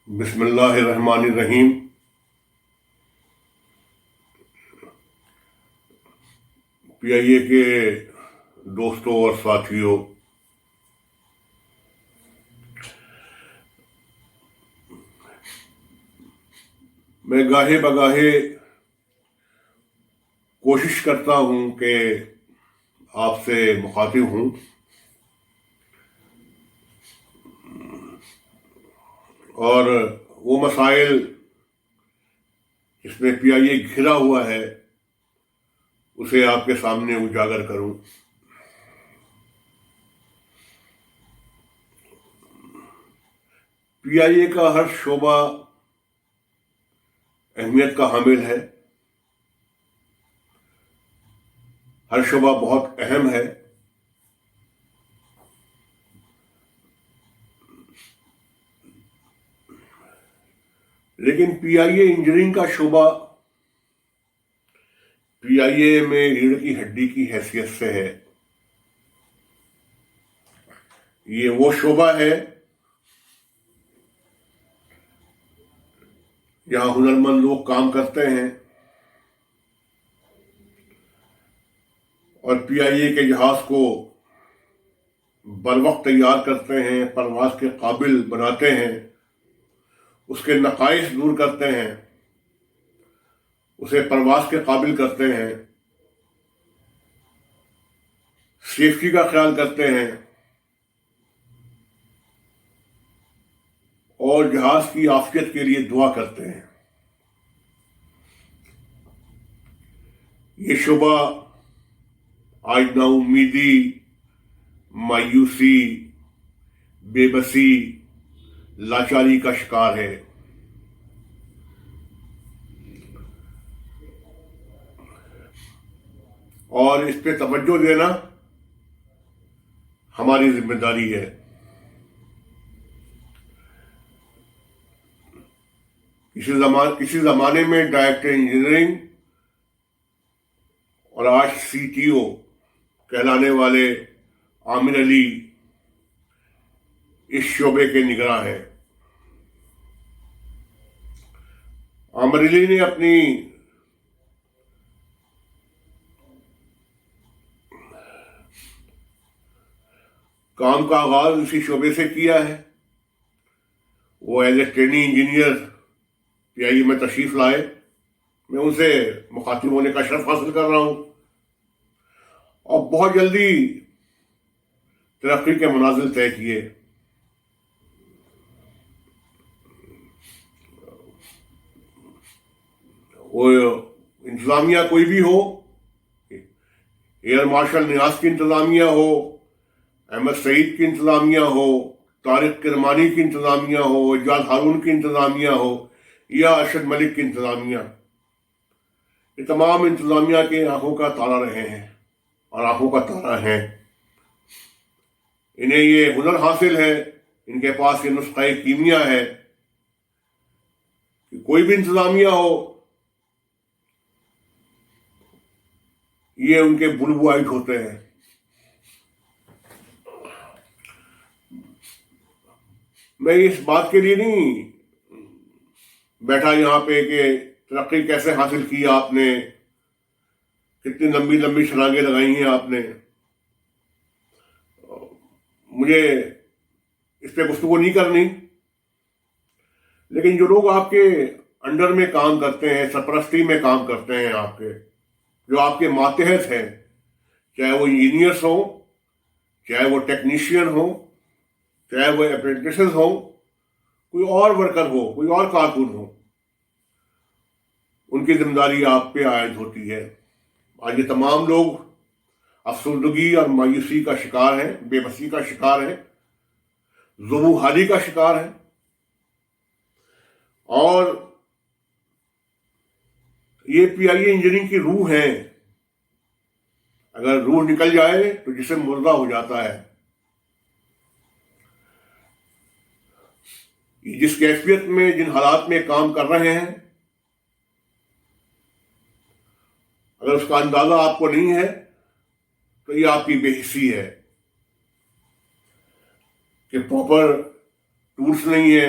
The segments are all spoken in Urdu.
بسم اللہ الرحمن الرحیم۔ پی آئی اے کے دوستوں اور ساتھیوں، میں گاہے بگاہے کوشش کرتا ہوں کہ آپ سے مخاطب ہوں، اور وہ مسائل جس میں پی آئی اے گھرا ہوا ہے اسے آپ کے سامنے اجاگر کروں۔ پی آئی اے کا ہر شعبہ اہمیت کا حامل ہے، ہر شعبہ بہت اہم ہے، لیکن پی آئی اے انجینئرنگ کا شعبہ پی آئی اے میں ریڑھ کی ہڈی کی حیثیت سے ہے۔ یہ وہ شعبہ ہے جہاں ہنرمند لوگ کام کرتے ہیں اور پی آئی اے کے جہاز کو بروقت تیار کرتے ہیں، پرواز کے قابل بناتے ہیں، اس کے نقائص دور کرتے ہیں، اسے پرواز کے قابل کرتے ہیں، سیفٹی کا خیال کرتے ہیں اور جہاز کی عافیت کے لیے دعا کرتے ہیں۔ یہ شعبہ آج نا امیدی، مایوسی، بے بسی، لاچاری کا شکار ہے۔ اور اس پہ توجہ دینا ہماری ذمہ داری ہے۔ کسی زمانے میں ڈائریکٹر انجینئرنگ اور آج سی ٹی او کہلانے والے عامر علی اس شعبے کے نگراں ہیں۔ عامر علی نے اپنی کام کا آغاز اسی شعبے سے کیا ہے۔ وہ as a training engineer P I A میں تشریف لائے، میں ان سے مخاطب ہونے کا شرف حاصل کر رہا ہوں، اور بہت جلدی ترقی کے منازل طے کیے۔ وہ انتظامیہ کوئی بھی ہو، ایئر مارشل نیاز کی انتظامیہ ہو، احمد سعید کی انتظامیہ ہو، طارق کرمانی کی انتظامیہ ہو، اجاد ہارون کی انتظامیہ ہو، یا ارشد ملک کی انتظامیہ، یہ تمام انتظامیہ کے آنکھوں کا تارا رہے ہیں اور آنکھوں کا تارا ہیں۔ انہیں یہ ہنر حاصل ہے، ان کے پاس یہ نسخہ کیمیا ہے کہ کوئی بھی انتظامیہ ہو، یہ ان کے بل بوائٹ ہوتے ہیں۔ میں اس بات کے لیے نہیں بیٹھا یہاں پہ کہ ترقی کیسے حاصل کی آپ نے، کتنی لمبی لمبی چھلانگیں لگائی ہیں آپ نے، مجھے اس پہ گفتگو نہیں کرنی، لیکن جو لوگ آپ کے انڈر میں کام کرتے ہیں، سرپرستی میں کام کرتے ہیں، آپ کے جو آپ کے ماتحت ہیں، چاہے وہ انجینئرس ہوں، چاہے وہ ٹیکنیشین ہوں، چاہے وہ اپرینٹسز ہوں، کوئی اور ورکر ہو، کوئی اور کارکن ہو، ان کی ذمہ داری آپ پہ عائد ہوتی ہے۔ آج یہ تمام لوگ افسردگی اور مایوسی کا شکار ہیں، بے بسی کا شکار ہیں، ذوب حالی کا شکار ہیں، اور یہ پی آئی اے انجینئرنگ کی روح ہے۔ اگر روح نکل جائے تو جسم مردہ ہو جاتا ہے۔ جس کیفیت میں، جن حالات میں کام کر رہے ہیں، اگر اس کا اندازہ آپ کو نہیں ہے تو یہ آپ کی بے حسی ہے کہ پراپر ٹولس نہیں ہے،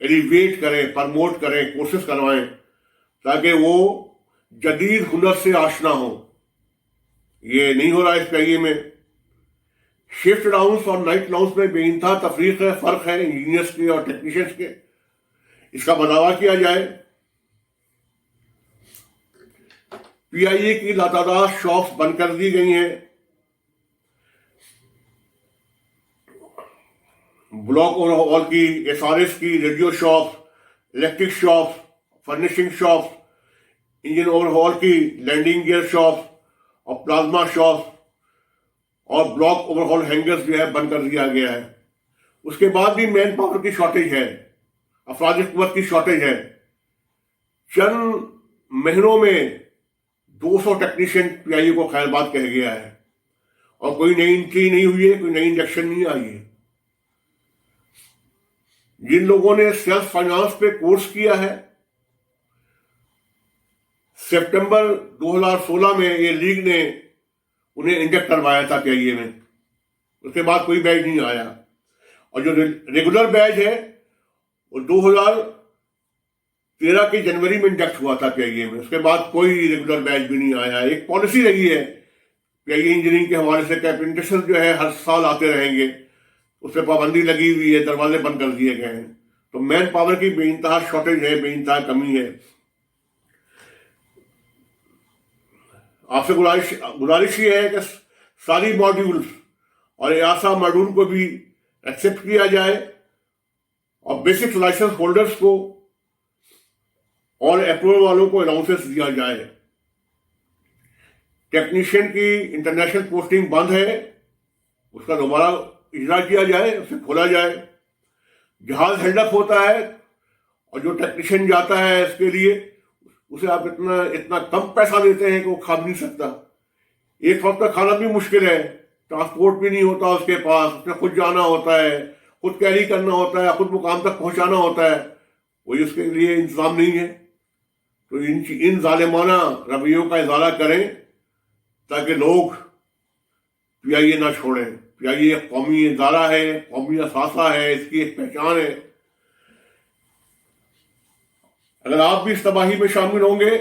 ایلیویٹ کریں، پرموٹ کریں، کورسز کروائیں تاکہ وہ جدید ہنر سے آشنا ہوں. یہ نہیں ہو رہا اس پہ. میں شفٹ ڈاؤنس اور نائٹ ڈاؤنس میں بے انتہا تفریق ہے، فرق ہے انجینئرس کے اور ٹیکنیشینس کے. اس کا بداوا کیا جائے. پی آئی اے کی لاتعداد شاپس بند کر دی گئی ہیں. بلاک اوور ہال کی، ایس آر ایس کی، radio shops, electric shops, furnishing shops, engine over hall کی، لینڈنگ گیئر شاپس اور پلازما شاپس اور بلاک اوور ہال ہینگرز جو ہے بند کر دیا گیا ہے. اس کے بعد بھی مین پاور کی شارٹیج ہے، افراد قوت کی شارٹیج ہے. چند مہینوں میں 200 ٹیکنیشین پی آئی اے کو خیر بات کہہ گیا ہے اور کوئی نئی انٹری نہیں ہوئی ہے، کوئی نئی انجیکشن نہیں آئی ہے. جن لوگوں نے سیلف فائنانس پہ کورس کیا ہے، سپٹمبر 2016 میں یہ لیگ نے انہیں انجیکٹ کروایا تھا پی آئی اے میں. اس کے بعد کوئی بیچ نہیں آیا. اور جو ریگولر بیچ ہے وہ 2013 کے جنوری میں انجیکٹ ہوا تھا پی آئی اے میں. اس کے بعد کوئی ریگولر بیچ بھی نہیں آیا. ایک پالیسی رہی ہے پی آئی اے انجینئرنگ کے حوالے سے کہ اپرینٹسز جو ہے ہر سال آتے رہیں گے. اس پہ پابندی لگی ہوئی ہے، دروازے بند کر دیے گئے ہیں. تو مین پاور کی بے انتہا شارٹیج ہے، بے انتہا کمی ہے. آپ سے گزارش یہ ہے کہ ساری ماڈیولز اور ایاسا ماڈیول کو بھی ایکسیپٹ کیا جائے اور بیسک لائسنس ہولڈرز کو اور اپروول والوں کو الاؤنسز دیا جائے. ٹیکنیشین کی انٹرنیشنل پوسٹنگ بند ہے، اس کا دوبارہ اجرا کیا جائے، اسے کھولا جائے. جہاز ہیلڈ اپ ہوتا ہے اور جو ٹیکنیشین جاتا ہے اس کے لیے اسے آپ اتنا کم پیسہ دیتے ہیں کہ وہ کھا بھی نہیں سکتا. ایک وقت کا کھانا بھی مشکل ہے، ٹرانسپورٹ بھی نہیں ہوتا اس کے پاس، اس میں خود جانا ہوتا ہے، خود کیری کرنا ہوتا ہے، خود مقام تک پہنچانا ہوتا ہے. وہی اس کے لیے انتظام نہیں ہے. تو ان ظالمانہ رویوں کا ازالہ کریں تاکہ لوگ پی آئی اے نہ چھوڑیں. پی آئی اے قومی ادارہ ہے، قومی اثاثہ ہے، اس کی ایک پہچان ہے. اگر آپ بھی اس تباہی میں شامل ہوں گے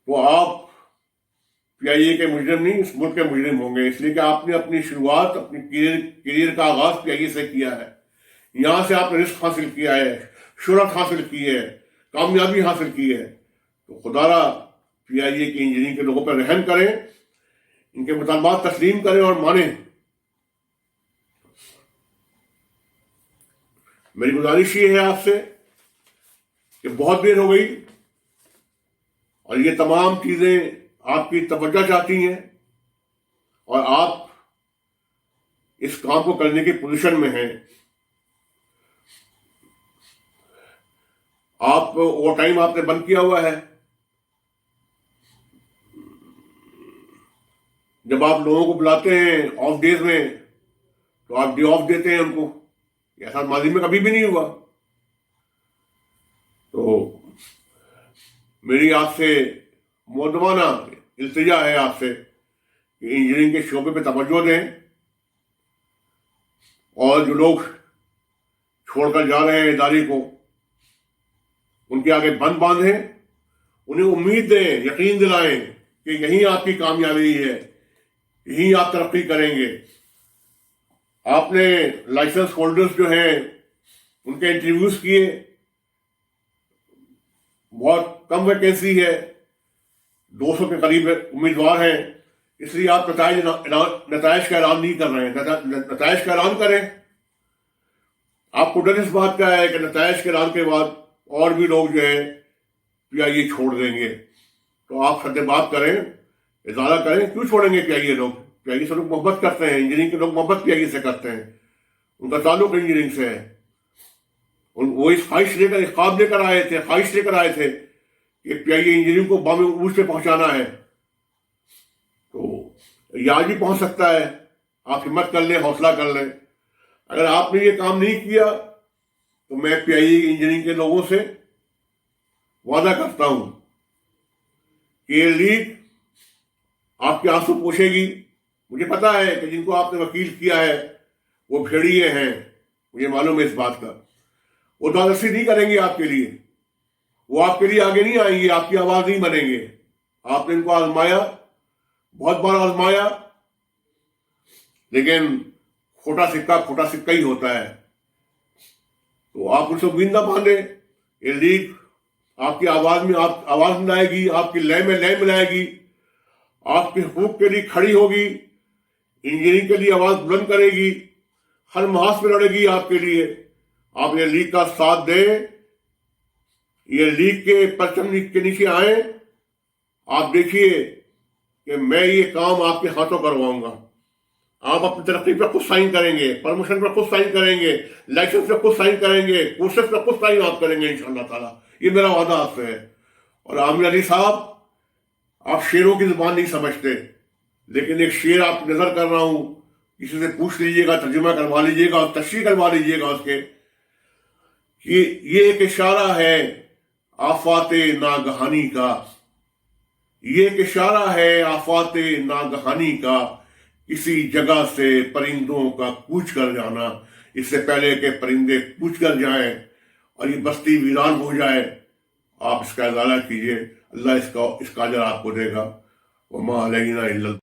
تو آپ پی آئی اے کے مجرم نہیں، اس ملک کے مجرم ہوں گے. اس لیے کہ آپ نے اپنی شروعات، اپنی کیریئر کا آغاز پی آئی اے سے کیا ہے. یہاں سے آپ نے رزق حاصل کیا ہے، شہرت حاصل کی ہے، کامیابی حاصل کی ہے. تو خدا را پی آئی اے کی انجینئرنگ کے لوگوں پر رحم کریں، ان کے مطالبات تسلیم کریں اور مانیں. میری گزارش یہ ہے آپ سے کہ بہت دیر ہو گئی اور یہ تمام چیزیں آپ کی توجہ چاہتی ہیں اور آپ اس کام کو کرنے کی پوزیشن میں ہیں. آپ اوور ٹائم آپ نے بند کیا ہوا ہے. جب آپ لوگوں کو بلاتے ہیں آف ڈیز میں تو آپ ڈے آف دیتے ہیں ان کو. ایسا ماضی میں کبھی بھی نہیں ہوا. تو میری آپ سے مؤدبانہ التجا ہے آپ سے کہ انجینئرنگ کے شعبے پہ توجہ دیں اور جو لوگ چھوڑ کر جا رہے ہیں ادارے کو ان کے آگے بند باندھیں، انہیں امید دیں، یقین دلائیں کہ یہی آپ کی کامیابی ہے، یہی آپ ترقی کریں گے. آپ نے لائسنس ہولڈرز جو ہیں ان کے انٹرویوز کیے، بہت کم ویکینسی ہے، 200 کے قریب امیدوار ہیں. اس لیے آپ نتائج کا اعلان نہیں کر رہے ہیں. نتائج کا اعلان کریں. آپ کو ڈر اس بات کا ہے کہ نتائج کے اعلان کے بعد اور بھی لوگ جو ہے پی آئی اے چھوڑ دیں گے. تو آپ سد بات کریں، ازالہ کریں. کیوں چھوڑیں گے پی آئی اے لوگ؟ پی آئی اے سے لوگ محبت کرتے ہیں، انجینئرنگ کے لوگ محبت پی آئی اے سے کرتے ہیں، ان کا تعلق انجینئرنگ سے ہے. وہ اس خواہش لے کر، اس خواب لے کر آئے تھے، خواہش لے کر آئے تھے کہ پی آئی اے انجینئرنگ کو بام عروج پہ پہنچانا ہے. تو یہ آج بھی پہنچ سکتا ہے. آپ ہمت کر لیں، حوصلہ کر لیں. اگر آپ نے یہ کام نہیں کیا تو میں پی آئی اے انجینئرنگ کے لوگوں سے وعدہ کرتا ہوں کہ یہ لیگ آپ کے آنسو پوچھے گی. مجھے پتا ہے کہ جن کو آپ نے وکیل کیا ہے وہ بھیڑیے ہیں، مجھے معلوم ہے اس بات کا. وہ دادرسی نہیں کریں گے آپ کے لیے، وہ آپ کے لیے آگے نہیں آئیں گے، آپ کی آواز نہیں بنیں گے. آپ نے ان کو آزمایا، بہت بار آزمایا، لیکن کھوٹا سکہ ہی ہوتا ہے. تو آپ ان سے امید نہ باندھیں. یہ لیگ آپ کی آواز میں آواز ملائے گی، آپ کی لے میں ملائے گی، آپ کے حقوق کے لیے کھڑی ہوگی، انجینئرنگ کے لیے آواز بلند کرے گی، ہر محاذ پہ لڑے گی آپ کے لیے. آپ یہ لیگ کا ساتھ دیں، یہ لیگ کے پرچم کے نیچے آئیں. آپ دیکھیے کہ میں یہ کام آپ کے ہاتھوں کرواؤں گا. آپ اپنی ترقی پہ خود سائن کریں گے، پرموشن پہ خود سائن کریں گے، لائسنس پہ خود سائن کریں گے، کورسز پہ خود سائن آپ کریں گے انشاءاللہ تعالیٰ. یہ میرا وعدہ آپ سے ہے. اور عامر علی صاحب، آپ شیروں کی زبان نہیں سمجھتے، لیکن ایک شعر آپ نظر کر رہا ہوں، کسی سے پوچھ لیجئے گا، ترجمہ کروا لیجئے گا اور تشریح کروا لیجئے گا اس کے. یہ ایک اشارہ ہے آفات ناگہانی کا، یہ ایک اشارہ ہے آفات ناگہانی کا، کسی جگہ سے پرندوں کا کوچ کر جانا. اس سے پہلے کہ پرندے کوچ کر جائیں اور یہ بستی ویران ہو جائے، آپ اس کا ازالہ کیجئے. اللہ اس کا اجر آپ کو دے گا. وما علینا الا